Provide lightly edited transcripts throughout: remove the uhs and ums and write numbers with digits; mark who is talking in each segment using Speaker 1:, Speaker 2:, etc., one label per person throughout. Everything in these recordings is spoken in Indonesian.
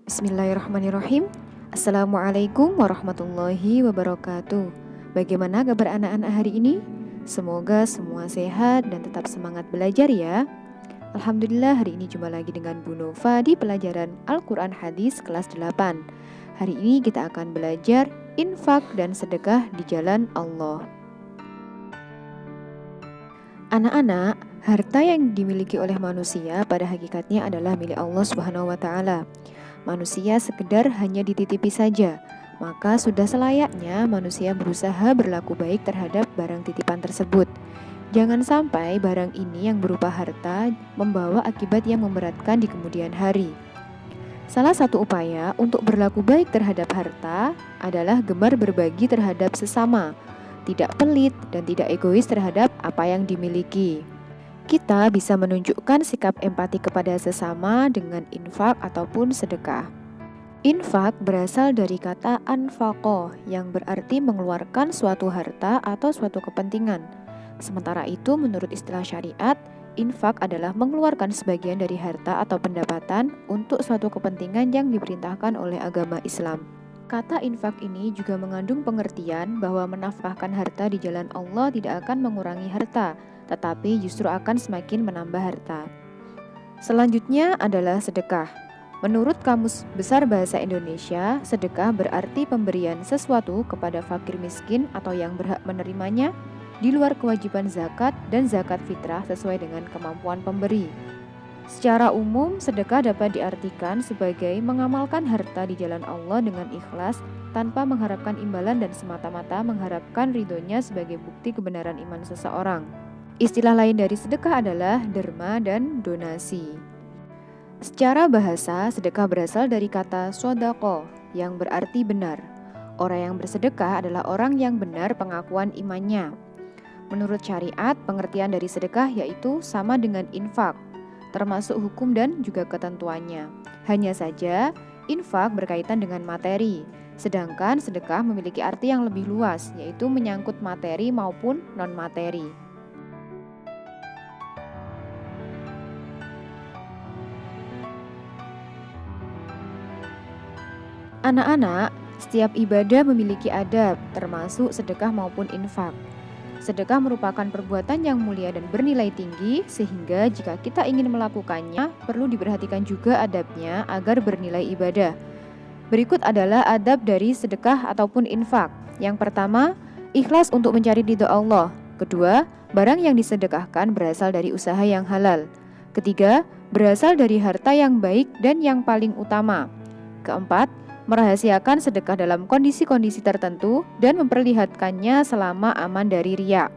Speaker 1: Bismillahirrahmanirrahim. Assalamualaikum warahmatullahi wabarakatuh. Bagaimana kabar anak-anak hari ini? Semoga semua sehat dan tetap semangat belajar ya. Alhamdulillah hari ini jumpa lagi dengan Bu Nova di pelajaran Al-Quran Hadis kelas 8. Hari ini kita akan belajar infak dan sedekah di jalan Allah. Anak-anak, harta yang dimiliki oleh manusia pada hakikatnya adalah milik Allah Subhanahu wa Ta'ala. Manusia sekedar hanya dititipi saja, maka sudah selayaknya manusia berusaha berlaku baik terhadap barang titipan tersebut. Jangan sampai barang ini yang berupa harta membawa akibat yang memberatkan di kemudian hari. Salah satu upaya untuk berlaku baik terhadap harta adalah gemar berbagi terhadap sesama, tidak pelit dan tidak egois terhadap apa yang dimiliki. Kita bisa menunjukkan sikap empati kepada sesama dengan infak ataupun sedekah. Infak berasal dari kata anfaqo yang berarti mengeluarkan suatu harta atau suatu kepentingan. Sementara itu menurut istilah syariat, infak adalah mengeluarkan sebagian dari harta atau pendapatan untuk suatu kepentingan yang diperintahkan oleh agama Islam. Kata infak ini juga mengandung pengertian bahwa menafkahkan harta di jalan Allah tidak akan mengurangi harta, tetapi justru akan semakin menambah harta. Selanjutnya adalah sedekah. Menurut Kamus Besar Bahasa Indonesia, sedekah berarti pemberian sesuatu kepada fakir miskin atau yang berhak menerimanya di luar kewajiban zakat dan zakat fitrah sesuai dengan kemampuan pemberi. Secara umum, sedekah dapat diartikan sebagai mengamalkan harta di jalan Allah dengan ikhlas tanpa mengharapkan imbalan dan semata-mata mengharapkan ridhonya sebagai bukti kebenaran iman seseorang. Istilah lain dari sedekah adalah derma dan donasi. Secara bahasa, sedekah berasal dari kata sodaqo yang berarti benar. Orang yang bersedekah adalah orang yang benar pengakuan imannya. Menurut syariat, pengertian dari sedekah yaitu sama dengan infak, termasuk hukum dan juga ketentuannya. Hanya saja, infak berkaitan dengan materi, sedangkan sedekah memiliki arti yang lebih luas, yaitu menyangkut materi maupun non-materi. Anak-anak, setiap ibadah memiliki adab, termasuk sedekah maupun infak. Sedekah merupakan perbuatan yang mulia dan bernilai tinggi, sehingga jika kita ingin melakukannya, perlu diperhatikan juga adabnya agar bernilai ibadah. Berikut adalah adab dari sedekah ataupun infak. Yang pertama, ikhlas untuk mencari ridho Allah. Kedua, barang yang disedekahkan berasal dari usaha yang halal. Ketiga, berasal dari harta yang baik dan yang paling utama. Keempat, merahasiakan sedekah dalam kondisi-kondisi tertentu dan memperlihatkannya selama aman dari riya.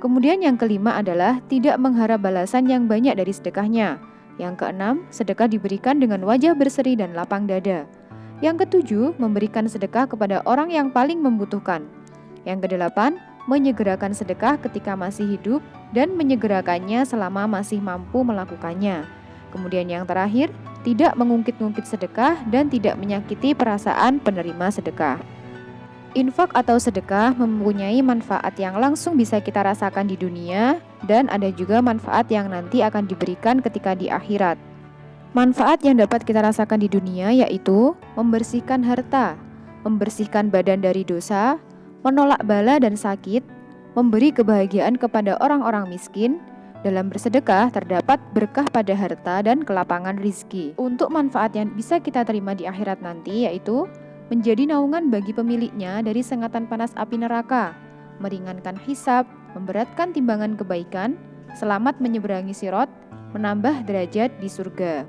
Speaker 1: Kemudian yang kelima adalah tidak mengharap balasan yang banyak dari sedekahnya. Yang keenam, sedekah diberikan dengan wajah berseri dan lapang dada. Yang ketujuh, memberikan sedekah kepada orang yang paling membutuhkan. Yang kedelapan, menyegerakan sedekah ketika masih hidup dan menyegerakannya selama masih mampu melakukannya. Kemudian yang terakhir, tidak mengungkit-ungkit sedekah dan tidak menyakiti perasaan penerima sedekah. Infak atau sedekah mempunyai manfaat yang langsung bisa kita rasakan di dunia dan ada juga manfaat yang nanti akan diberikan ketika di akhirat. Manfaat yang dapat kita rasakan di dunia yaitu membersihkan harta, membersihkan badan dari dosa, menolak bala dan sakit, memberi kebahagiaan kepada orang-orang miskin. Dalam bersedekah terdapat berkah pada harta dan kelapangan rizki. Untuk manfaat yang bisa kita terima di akhirat nanti yaitu menjadi naungan bagi pemiliknya dari sengatan panas api neraka, meringankan hisab, memberatkan timbangan kebaikan, selamat menyeberangi sirat, menambah derajat di surga.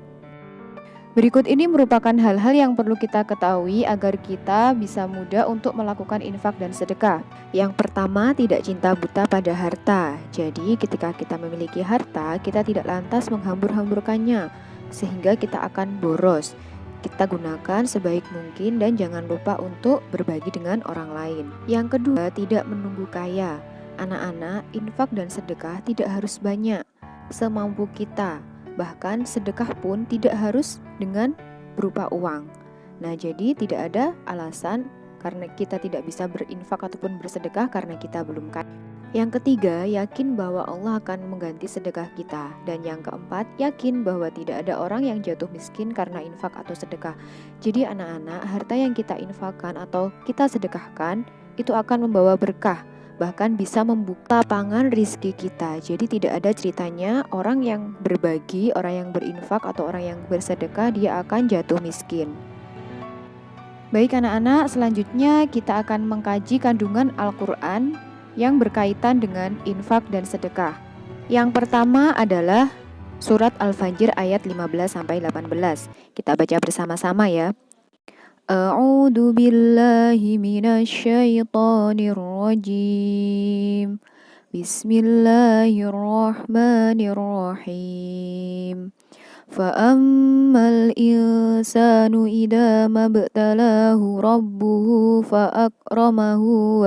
Speaker 1: Berikut ini merupakan hal-hal yang perlu kita ketahui agar kita bisa mudah untuk melakukan infak dan sedekah. Yang pertama, tidak cinta buta pada harta. Jadi ketika kita memiliki harta, kita tidak lantas menghambur-hamburkannya, sehingga kita akan boros. Kita gunakan sebaik mungkin dan jangan lupa untuk berbagi dengan orang lain. Yang kedua, tidak menunggu kaya. Anak-anak, infak dan sedekah tidak harus banyak, semampu kita. Bahkan sedekah pun tidak harus dengan berupa uang. Nah, jadi tidak ada alasan karena kita tidak bisa berinfak ataupun bersedekah karena kita belum kaya. Yang ketiga, yakin bahwa Allah akan mengganti sedekah kita. Dan yang keempat, yakin bahwa tidak ada orang yang jatuh miskin karena infak atau sedekah. Jadi anak-anak, harta yang kita infakkan atau kita sedekahkan itu akan membawa berkah, bahkan bisa membuka lapangan rizki kita. Jadi tidak ada ceritanya orang yang berbagi, orang yang berinfak atau orang yang bersedekah dia akan jatuh miskin. Baik anak-anak, selanjutnya kita akan mengkaji kandungan Al-Quran yang berkaitan dengan infak dan sedekah. Yang pertama adalah surat Al-Fajr ayat 15-18. Kita baca bersama-sama ya. A'udzu billahi minasyaitonir rajim. Bismillahirrahmanirrahim. Fa'ammal insanu idza mabtalahu rabbuhu fa'akramahu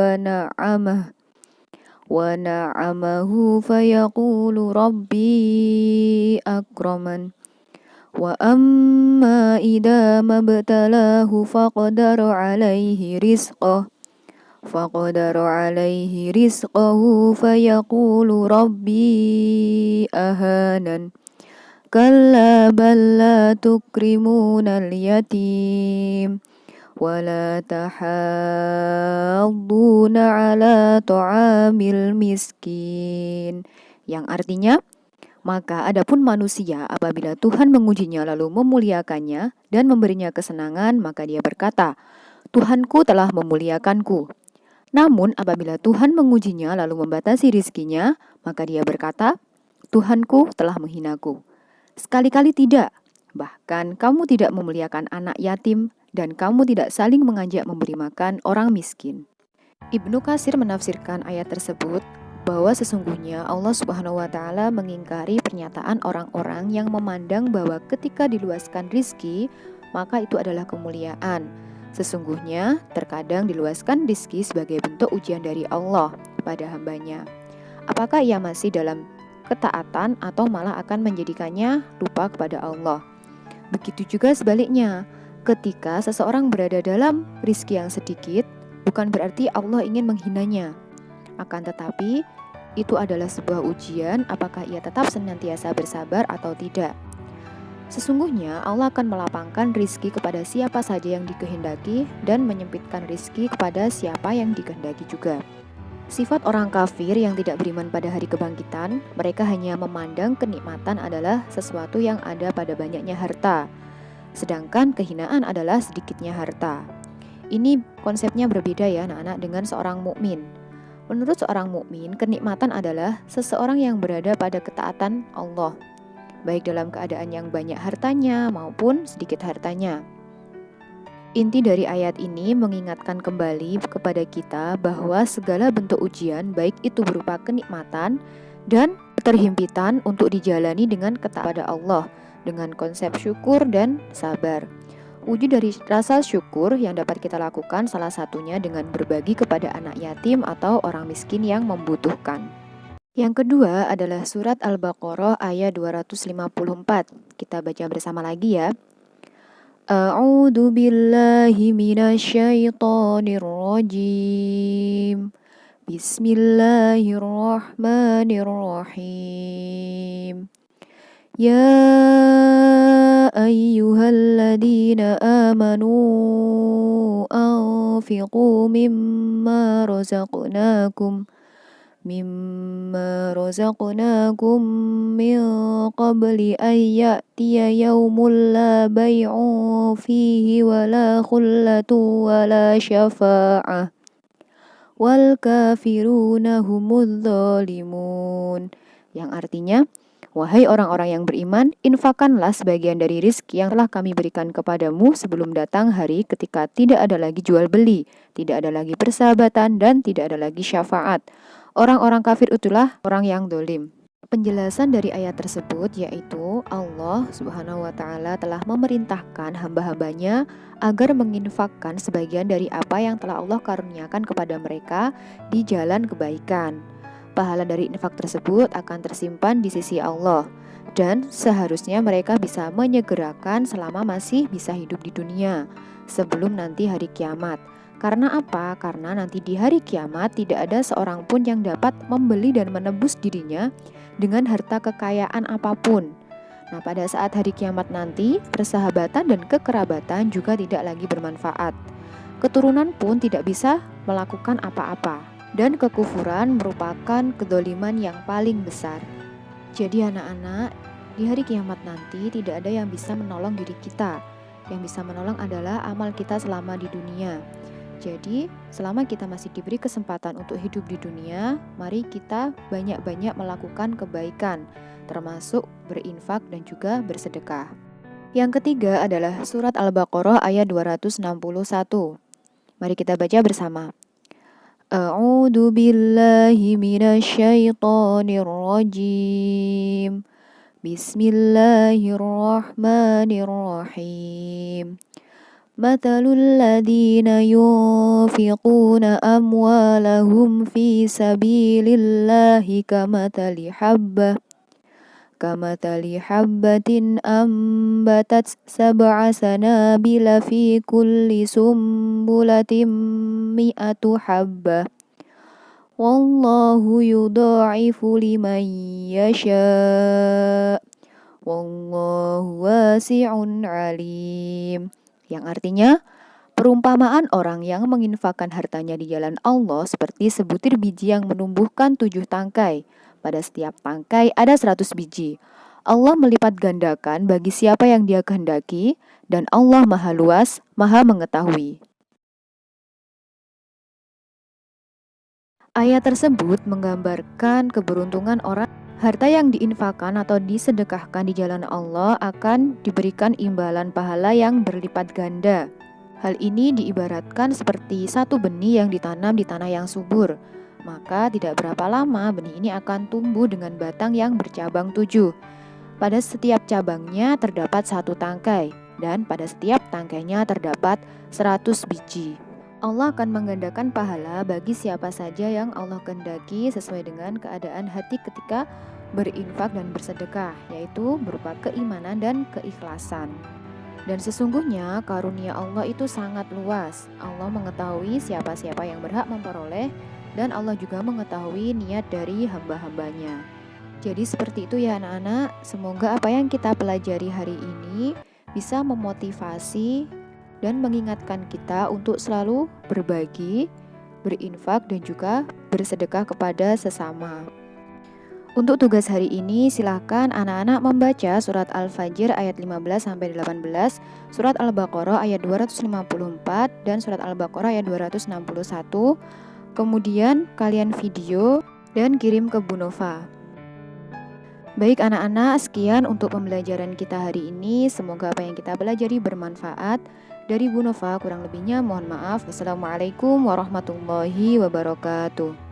Speaker 1: wa na'amahu fayaqulu rabbi akraman wa amma idza mabtalahu faqadara alaihi rizqahu fayaqulu rabbi ahanan kalla bal la tukrimunal yatim wala tahadduna ala ta'amil miskin. Yang artinya, maka adapun manusia apabila Tuhan mengujinya lalu memuliakannya dan memberinya kesenangan, maka dia berkata, Tuhanku telah memuliakanku. Namun apabila Tuhan mengujinya lalu membatasi rizkinya, maka dia berkata, Tuhanku telah menghinaku. Sekali-kali tidak. Bahkan kamu tidak memuliakan anak yatim dan kamu tidak saling mengajak memberi makan orang miskin. Ibnu Katsir menafsirkan ayat tersebut bahwa sesungguhnya Allah Subhanahu wa taala mengingkari pernyataan orang-orang yang memandang bahwa ketika diluaskan rizki, maka itu adalah kemuliaan. Sesungguhnya terkadang diluaskan rizki sebagai bentuk ujian dari Allah pada hambanya. Apakah ia masih dalam ketaatan atau malah akan menjadikannya lupa kepada Allah? Begitu juga sebaliknya, ketika seseorang berada dalam rizki yang sedikit, bukan berarti Allah ingin menghinanya. Akan tetapi, itu adalah sebuah ujian apakah ia tetap senantiasa bersabar atau tidak. Sesungguhnya Allah akan melapangkan rizki kepada siapa saja yang dikehendaki dan menyempitkan rizki kepada siapa yang dikehendaki juga. Sifat orang kafir yang tidak beriman pada hari kebangkitan, mereka hanya memandang kenikmatan adalah sesuatu yang ada pada banyaknya harta, sedangkan kehinaan adalah sedikitnya harta. Ini konsepnya berbeda ya anak-anak dengan seorang mukmin. Menurut seorang mukmin, kenikmatan adalah seseorang yang berada pada ketaatan Allah, baik dalam keadaan yang banyak hartanya maupun sedikit hartanya. Inti dari ayat ini mengingatkan kembali kepada kita bahwa segala bentuk ujian, baik itu berupa kenikmatan dan keterhimpitan untuk dijalani dengan ketaatan pada Allah, dengan konsep syukur dan sabar. Wujud dari rasa syukur yang dapat kita lakukan salah satunya dengan berbagi kepada anak yatim atau orang miskin yang membutuhkan. Yang kedua adalah surat Al-Baqarah ayat 254. Kita baca bersama lagi ya. A'udzu billahi minasyaitonir rajim. Bismillahirrahmanirrahim. Ya ayyuhalladzina amanu anfiqu mimma razaqnakum min qabli an ya'tiya yaumul la bay'un fihi wala khullatu wala syafa'ah wal kafiruna humudz zalimun. Yang artinya, wahai orang-orang yang beriman, infakkanlah sebagian dari rizki yang telah kami berikan kepadamu sebelum datang hari ketika tidak ada lagi jual beli, tidak ada lagi persahabatan dan tidak ada lagi syafaat. Orang-orang kafir itulah orang yang dolim. Penjelasan dari ayat tersebut yaitu Allah Subhanahu wa ta'ala telah memerintahkan hamba-hambanya agar menginfakkan sebagian dari apa yang telah Allah karuniakan kepada mereka di jalan kebaikan. Pahala dari infak tersebut akan tersimpan di sisi Allah dan seharusnya mereka bisa menyegerakan selama masih bisa hidup di dunia sebelum nanti hari kiamat. Karena apa? Karena nanti di hari kiamat tidak ada seorang pun yang dapat membeli dan menebus dirinya dengan harta kekayaan apapun. Nah, pada saat hari kiamat nanti, persahabatan dan kekerabatan juga tidak lagi bermanfaat. Keturunan pun tidak bisa melakukan apa-apa. Dan kekufuran merupakan kedoliman yang paling besar. Jadi anak-anak, di hari kiamat nanti tidak ada yang bisa menolong diri kita. Yang bisa menolong adalah amal kita selama di dunia. Jadi, selama kita masih diberi kesempatan untuk hidup di dunia, mari kita banyak-banyak melakukan kebaikan, termasuk berinfak dan juga bersedekah. Yang ketiga adalah surat Al-Baqarah ayat 261. Mari kita baca bersama. A'udzu billahi minasyaitonir rajim. Bismillahirrahmanirrahim. مثل الذين ينفقون أموالهم في سبيل الله كمثل حبة أنبتت 7 سنابل في كل سنبلة 100 حبة والله يضاعف لمن يشاء والله واسع عليم. Yang artinya, perumpamaan orang yang menginfakkan hartanya di jalan Allah seperti sebutir biji yang menumbuhkan 7 tangkai. Pada setiap tangkai ada 100 biji. Allah melipat gandakan bagi siapa yang Dia kehendaki, dan Allah Maha Luas, Maha Mengetahui. Ayat tersebut menggambarkan keberuntungan orang. Harta yang diinfakkan atau disedekahkan di jalan Allah akan diberikan imbalan pahala yang berlipat ganda. Hal ini diibaratkan seperti satu benih yang ditanam di tanah yang subur. Maka tidak berapa lama benih ini akan tumbuh dengan batang yang bercabang 7. Pada setiap cabangnya terdapat 1 tangkai, dan pada setiap tangkainya terdapat 100 biji. Allah akan menggandakan pahala bagi siapa saja yang Allah kehendaki sesuai dengan keadaan hati ketika berinfak dan bersedekah, yaitu berupa keimanan dan keikhlasan. Dan sesungguhnya karunia Allah itu sangat luas. Allah mengetahui siapa-siapa yang berhak memperoleh, dan Allah juga mengetahui niat dari hamba-hambanya. Jadi seperti itu ya anak-anak. Semoga apa yang kita pelajari hari ini bisa memotivasi dan mengingatkan kita untuk selalu berbagi, berinfak, dan juga bersedekah kepada sesama. Untuk tugas hari ini, silakan anak-anak membaca surat Al-Fajr ayat 15-18, surat Al-Baqarah ayat 254, dan surat Al-Baqarah ayat 261. Kemudian kalian video dan kirim ke Bu Nova. Baik anak-anak, sekian untuk pembelajaran kita hari ini. Semoga apa yang kita pelajari bermanfaat. Dari Bu Nova, kurang lebihnya mohon maaf. Wassalamualaikum warahmatullahi wabarakatuh.